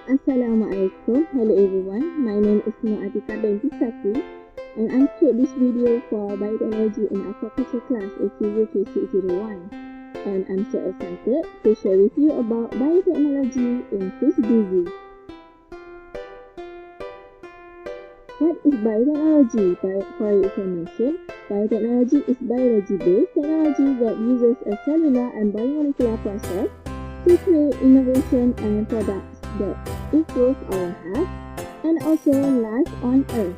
Assalamualaikum. Hello everyone. My name is Nur Atika binti Saki and I'm create this video for biotechnology in aquaculture class ACU 2601. And I'm so excited to share with you about biotechnology in fish disease. What is biotechnology? For your information, biotechnology is biology-based technology that uses a cellular and biomolecular process to create innovation and products that improve our health and also life on Earth.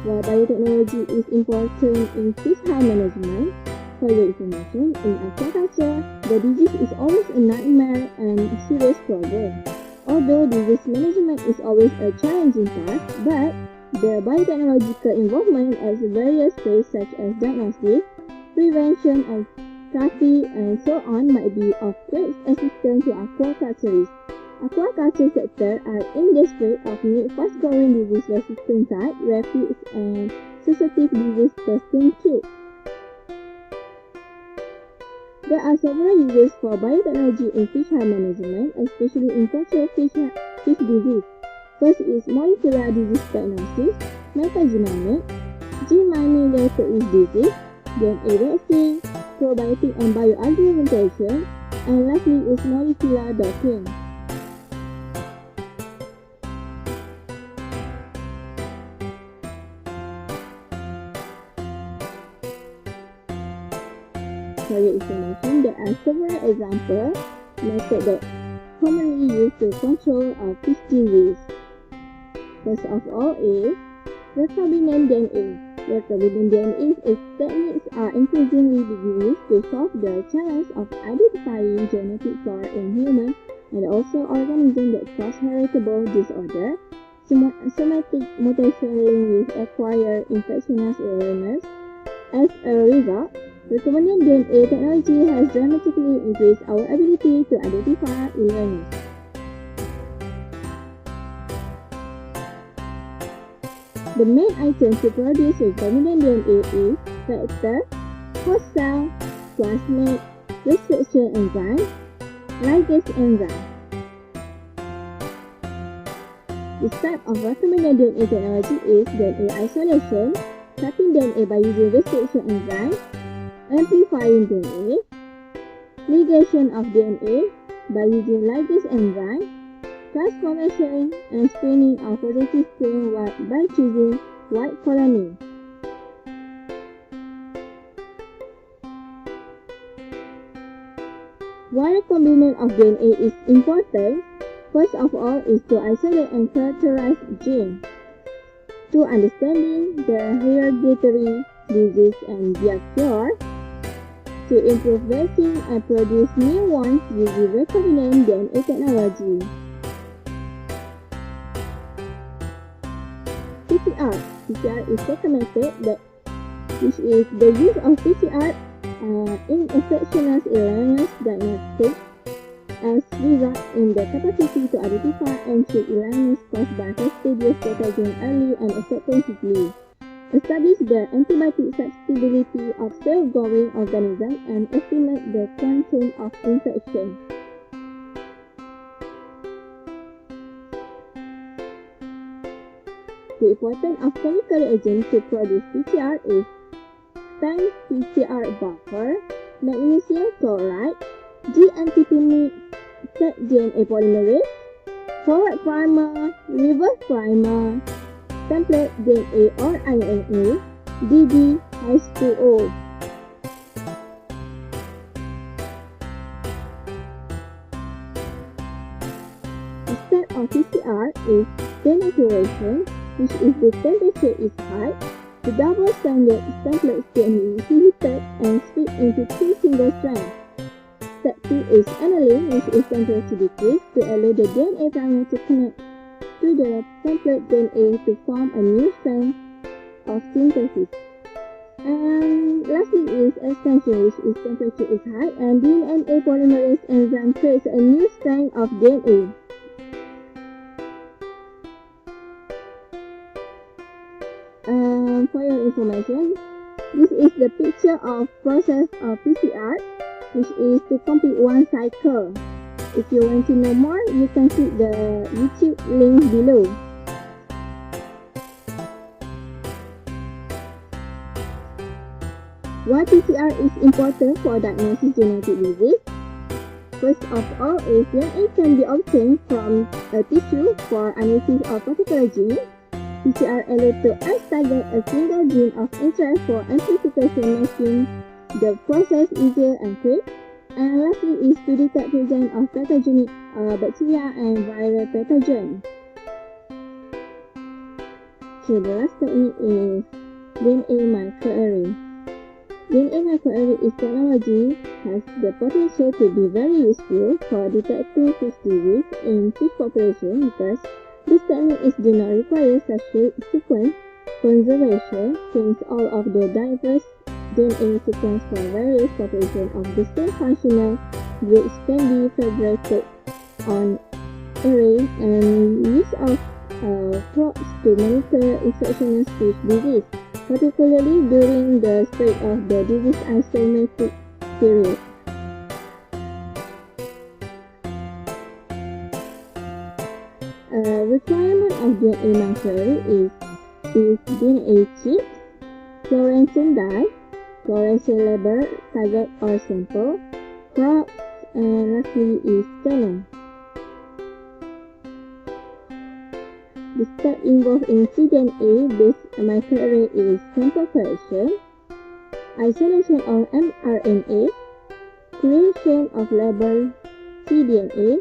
While biotechnology is important in fish health management, for your information, in aquaculture, the disease is always a nightmare and a serious problem. Although disease management is always a challenging task, but the biotechnological involvement at various phases such as diagnosis, prevention and therapy and so on might be of great assistance to aquaculturists. Aquaculture sector are in desperate of need fast-growing disease-resistant type, rapid and sensitive disease testing kits. There are several uses for biotechnology in fish health management, especially in control fish disease. First is molecular disease diagnosis, metagenomic, gene mining related with disease, DNA vaccine, probiotic and bioaugmentation, and lastly is molecular docking. For your information, there are several example methods that commonly used to control fish disease. First of all is recombinant DNA. Recombinant DNA techniques are increasingly being used to solve the challenge of identifying genetic flaws in humans and also organisms that cause heritable disorder, somatic mutation linked with acquired infectious illness. As a result, recombinant DNA technology has dramatically increased our ability to identify illness. The main item to produce recombinant DNA is factor, host cell, plasmid, restriction enzyme, ligase enzyme. This type of recombinant DNA technology is DNA isolation, cutting DNA by using restriction enzyme, amplifying DNA, ligation of DNA by using ligase enzyme, transformation and screening of positive strain by choosing white colony. Why recombinant of DNA is important? First of all is to isolate and characterize genes, to understanding the hereditary disease and their cure, to improve vaccine and produce new ones using recombinant DNA technology. PCR is second method which is the use of PCR in infectious illness diagnostics as result in the capacity to identify and treat illness caused by fastidious pathogen early and effectively. Establish the antibiotic susceptibility of cell-growing organisms and estimate the quantum of infection. The importance of chemical reagent to produce PCR is time PCR buffer, magnesium chloride, G-antipyramid, set DNA polymerase, forward primer, reverse primer, template DNA or RNA, DD, H2O. The step of PCR is denaturation, which is the temperature is high. The double standard templates can be heated and split into 2 single strands. Step 2 is annealing, which is temperature decrease to allow the DNA primer to connect to the template DNA to form a new strand of synthesis. And lastly is expansion, which is temperature is high and DNA polymerase enzyme creates a new strand of DNA. For your information, this is the picture of process of PCR. which is to complete one cycle. If you want to know more, you can click the YouTube link below. Why PCR is important for diagnosing genetic disease? First of all, is DNA can be obtained from a tissue for analysis of particular gene. PCR allows to target a single gene of interest for amplification, making the process easier and quick. And lastly is to detect presence of pathogenic bacteria and viral pathogens. Okay, the last technique is DNA microarray. DNA microarray is technology has the potential to be very useful for detecting fish disease in fish population because this technique do not require such sequence conservation, since all of the diverse DNA sequence for various populations of the same functional groups can be fabricated on array, and use of probes to monitor infectious fish disease, particularly during the spread of the disease isometric period. A requirement of DNA microarray is DNA chip, fluorescent dye, fluorescent label, target or sample, probes, and lastly is scanner. The step involved in cDNA-based microarray is sample collection, isolation of mRNA, creation of label cDNA,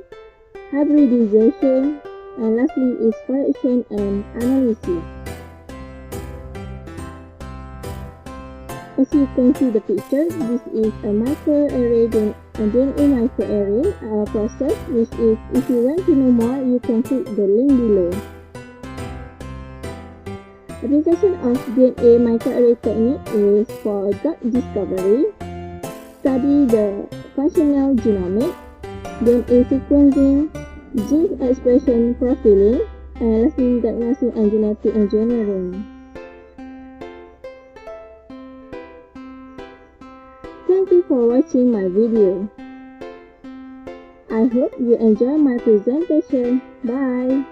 hybridization, and lastly is collection and analysis. As you can see the picture, this is a microarray DNA microarray process, which is, if you want to know more, you can click the link below. Application of DNA microarray technique is for drug discovery, study the functional genomics, DNA sequencing, gene expression profiling, and lastly diagnosing and genetic engineering. Thank you for watching my video. I hope you enjoy my presentation. Bye!